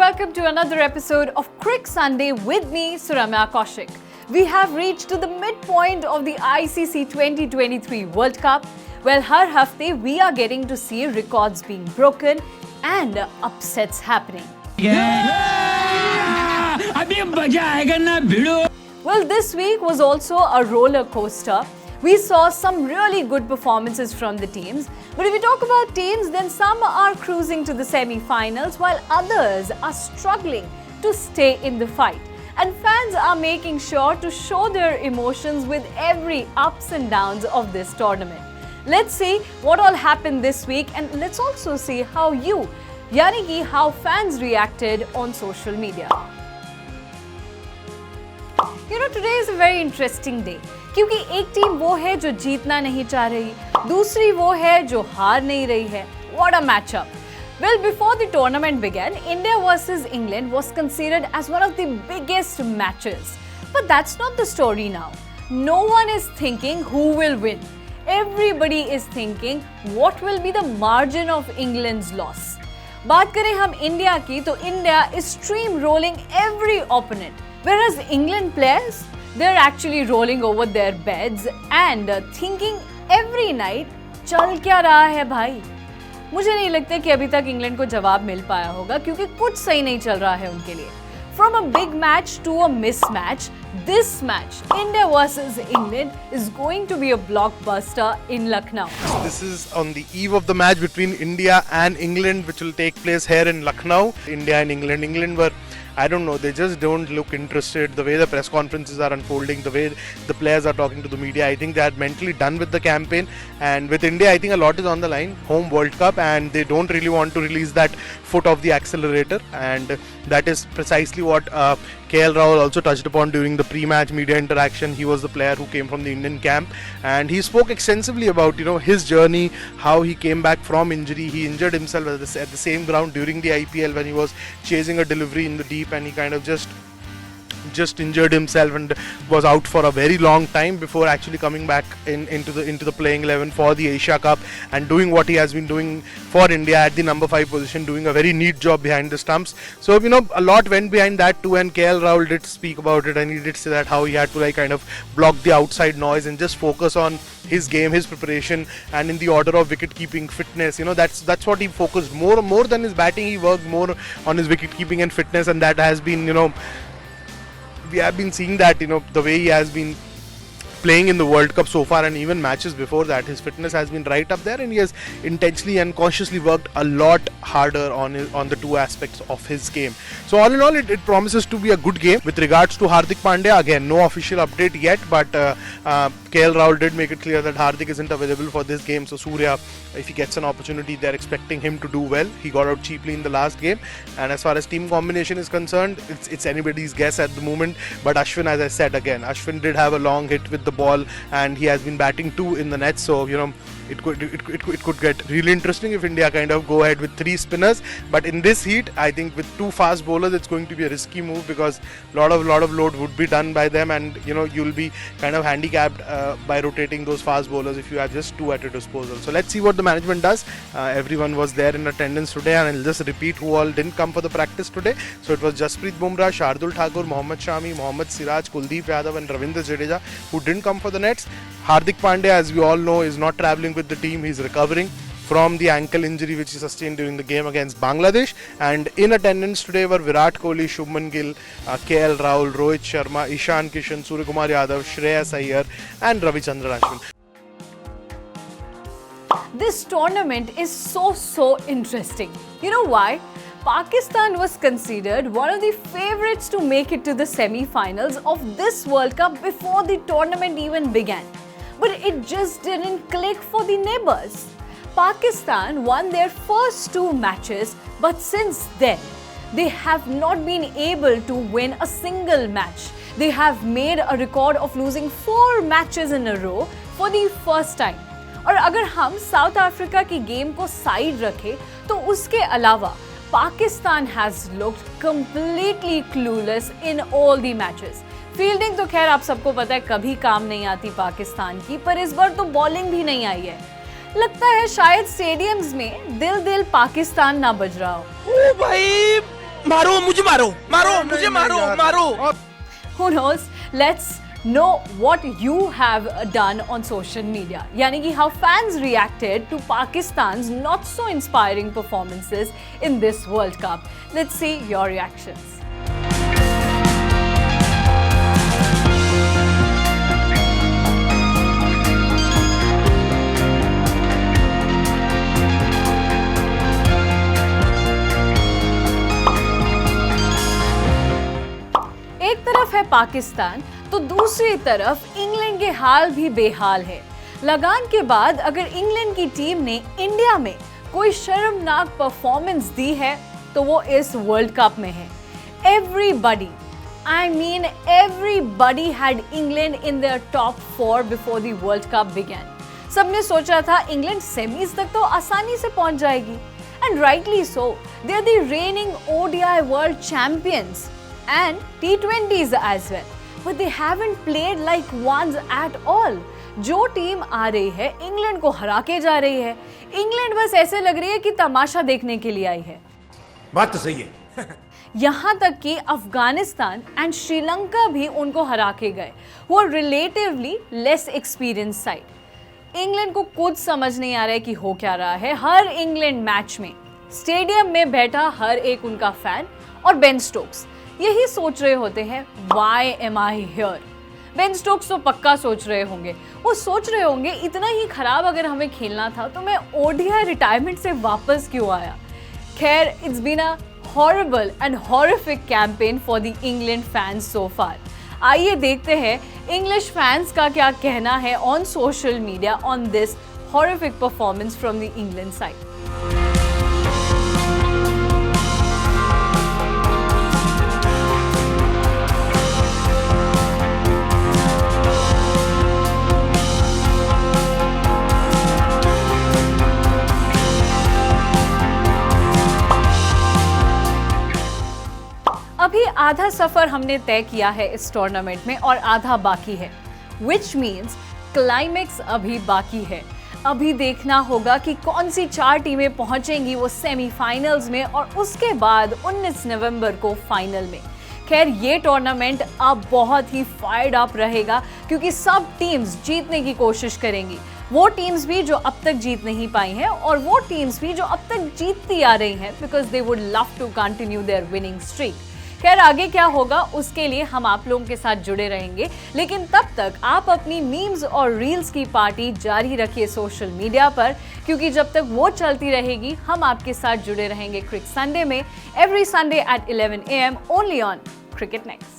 welcome to another episode of Crick Sunday with me, Suramya Kaushik. We have reached to the midpoint of the ICC 2023 World Cup. Well, har hafte we are getting to see records being broken and upsets happening. Well, this week was also a roller coaster. We saw some really good performances from the teams. But if we talk about teams, then some are cruising to the semi-finals while others are struggling to stay in the fight. And fans are making sure to show their emotions with every ups and downs of this tournament. Let's see what all happened this week, and let's also see how how fans reacted on social media. You know, today is a very interesting day. क्योंकि एक team वो है जो जीतना नहीं चाह रही, दूसरी वो है जो हार नहीं रही है. What a matchup! Well, before the tournament began, India versus England was considered as one of the biggest matches. But that's not the story now. No one is thinking who will win. Everybody is thinking what will be the margin of England's loss. बात करें हम India की, तो India is steamrolling every opponent, whereas England players, they're actually rolling over their beds and thinking every night, चल क्या रहा है भाई? मुझे नहीं लगता कि अभी तक इंग्लैंड को जवाब मिल पाया होगा, क्योंकि कुछ सही नहीं चल रहा है उनके लिए. From a big match to a mismatch, this match, India versus England, is going to be a blockbuster in Lucknow. This is on the eve of the match between India and England, which will take place here in Lucknow. India and England were, I don't know, they just don't look interested. The way the press conferences are unfolding, the way the players are talking to the media, I think they are mentally done with the campaign. And with India, I think a lot is on the line. Home World Cup, and they don't really want to release that foot of the accelerator. And that is precisely what KL Rahul also touched upon during the pre-match media interaction. He was the player who came from the Indian camp, and he spoke extensively about his journey, how he came back from injury. He injured himself at the same ground during the IPL when he was chasing a delivery in the deep, and he kind of just injured himself and was out for a very long time before actually coming back into the playing 11 for the Asia Cup and doing what he has been doing for India at the number 5 position, doing a very neat job behind the stumps. So a lot went behind that too, and KL Rahul did speak about it, and he did say that how he had to kind of block the outside noise and just focus on his game, his preparation, and in the order of wicket keeping, fitness. That's what he focused more than his batting. He worked more on his wicket keeping and fitness, and that has been we have been seeing that the way he has been playing in the World Cup so far, and even matches before that, his fitness has been right up there, and he has intentionally and consciously worked a lot harder on the two aspects of his game. So all in all, it promises to be a good game. With regards to Hardik Pandya, again, no official update yet, but KL Rahul did make it clear that Hardik isn't available for this game. So Surya, if he gets an opportunity, they're expecting him to do well. He got out cheaply in the last game, and as far as team combination is concerned, it's anybody's guess at the moment. But Ashwin, as I said again, Ashwin did have a long hit with the ball, and he has been batting 2 in the net, so it could get really interesting if India kind of go ahead with 3 spinners. But in this heat, I think with 2 fast bowlers, it's going to be a risky move, because a lot of load would be done by them, and you'll be kind of handicapped by rotating those fast bowlers if you have just 2 at your disposal. So let's see what the management does. Everyone was there in attendance today, and I'll just repeat who all didn't come for the practice today. So it was Jasprit Bumrah, Shardul Thakur, Mohammad Shami, Mohammad Siraj, Kuldeep Yadav, and Ravindra Jadeja who didn't come for the nets. Hardik Pandya, as we all know, is not travelling with the team. He's recovering from the ankle injury which he sustained during the game against Bangladesh. And in attendance today were Virat Kohli, Shubman Gill, KL Rahul, Rohit Sharma, Ishan Kishan, Suryakumar Yadav, Shreyas Iyer, and Ravichandran Ashwin. This tournament is so interesting. You know why? Pakistan was considered one of the favourites to make it to the semi-finals of this World Cup before the tournament even began. But it just didn't click for the neighbours. Pakistan won their first 2 matches, but since then, they have not been able to win a single match. They have made a record of losing 4 matches in a row for the first time. और अगर हम south Africa की game को side रखें, तो उसके अलावा Pakistan has looked completely clueless in all the matches. Fielding तो खैर आप सबको पता है कभी काम नहीं आती पाकिस्तान की, पर इस बार तो बॉलिंग भी नहीं आई है. लगता है शायद स्टेडियम्स में दिल पाकिस्तान ना बज रहा हो. ओ भाई मारो मुझे, मारो मारो मुझे, मारो मारो। Who knows? Let's know what you have done on social media. यानी कि how fans reacted to Pakistan's not so inspiring performances in this World Cup. Let's see your reactions. एक तरफ है पाकिस्तान तो दूसरी तरफ इंग्लैंड के हाल भी बेहाल है। लगान के बाद अगर इंग्लैंड की टीम ने इंडिया में कोई शर्मनाक परफॉर्मेंस दी है तो वो इस वर्ल्ड कप में है। Everybody, I mean everybody had England in their top 4 before the World Cup began. सबने सोचा था इंग्लैंड सेमीज तक तो आसानी से पहुंच जाएगी। And rightly so, they are the reigning ODI world champions and T20s as well. But they haven't played like ones at all. जो टीम आ रही है इंग्लैंड को हरा के जा रही है। इंग्लैंड बस ऐसे लग रही है कि तमाशा देखने के लिए आई है। बात तो सही है। यहाँ तक कि अफगानिस्तान एंड श्रीलंका भी उनको हरा के गए, वो relatively less experience side. England को कुछ समझ नहीं आ रहा है कि हो क्या रहा है। हर इंग्लैंड मैच में स्टेडियम में बैठा हर एक उनका फैन और बेन स्टोक्स यही सोच रहे होते हैं, Why am I here? Ben Stokes तो पक्का सोच रहे होंगे, वो सोच रहे होंगे इतना ही खराब अगर हमें खेलना था तो मैं ओडीआई रिटायरमेंट से वापस क्यों आया। खैर, it's been a horrible and horrific campaign for the England fans so far. आइए देखते हैं इंग्लिश फैंस का क्या कहना है on social media on this horrific performance from the England side. अभी आधा सफर हमने तय किया है इस टूर्नामेंट में और आधा बाकी है, which means क्लाइमेक्स अभी बाकी है। अभी देखना होगा कि कौन सी 4 टीमें पहुंचेंगी वो सेमीफाइनल्स में और उसके बाद 19 नवंबर को फाइनल में। खैर, ये टूर्नामेंट अब बहुत ही फायर्ड अप रहेगा क्योंकि सब टीम्स जीतने की कोशिश करेंगी। वो टीम्स भी जो अब तक जीत नहीं पाई हैं और वो टीम्स भी जो अब तक जीतती आ रही हैं because they would love to continue their winning streak. खैर, आगे क्या होगा उसके लिए हम आप लोगों के साथ जुड़े रहेंगे, लेकिन तब तक आप अपनी मीम्स और रील्स की पार्टी जारी रखिए सोशल मीडिया पर, क्योंकि जब तक वो चलती रहेगी हम आपके साथ जुड़े रहेंगे क्रिक संडे में, every Sunday at 11 AM only on cricket next.